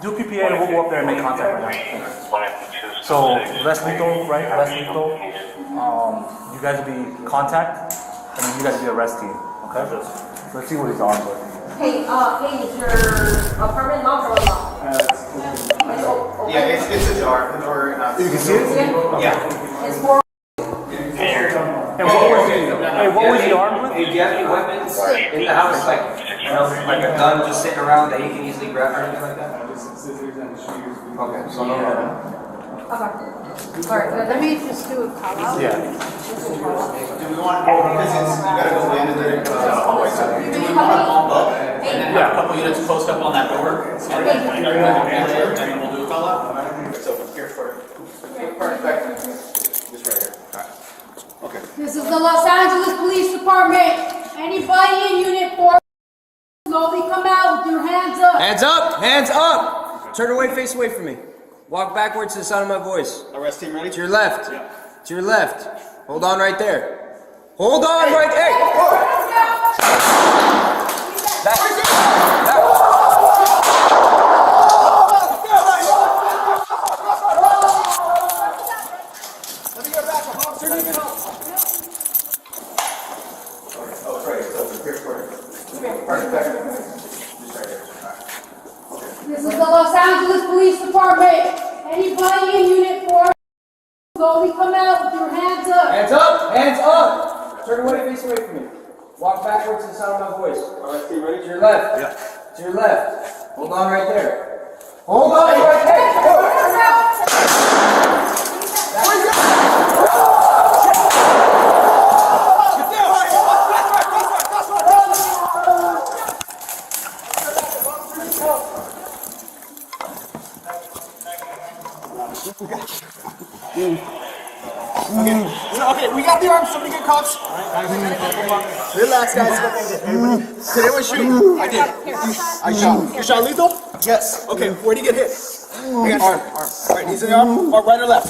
Do PPA and we'll go up there and make contact right now. So, less lethal, right? Less lethal. You guys will be contact, and then you guys will be arrest team. Okay? So let's see what he's armed with. Hey, is your apartment locked or unlocked? Yeah, it's ajar. The door. You can see it? Yeah. It's for. And what was he armed with? Hey, do you have any weapons in the house, like like a gun just sitting around that he can easily grab or anything like that? Okay, so no. Okay. Alright, let me just do a call out. Yeah. Do we want because it's you gotta go into the hallway? So do we want to bump up and then have a couple units post up on that door and then we'll do a call out? So here for perfect. Just right here. All right. Okay. This is the Los Angeles Police Department. Anybody in Unit 4, slowly come out with your hands up. Hands up! Hands up! Turn away, face away from me. Walk backwards to the sound of my voice. Arrest team ready? To your left. Yeah. To your left. Hold on right there. Hold on right there. Let me get back. Oh, it's right. So here for perfect. Just right here. This is the Los Angeles Police Department. Anybody in Unit 4, slowly come out with your hands up. Hands up! Hands up! Turn away, face away from me. Walk backwards to the sound of my voice. Arrest team ready? To your left. Yeah. To your left. Hold on right there. Hold on right there. Okay, we got the arms. Somebody get cuffs. Relax, guys. Did anyone shoot? I did. I shot. You shot lethal? Yes. Okay, where did he get hit? I got arm. All right, he's in the arm. Right or left?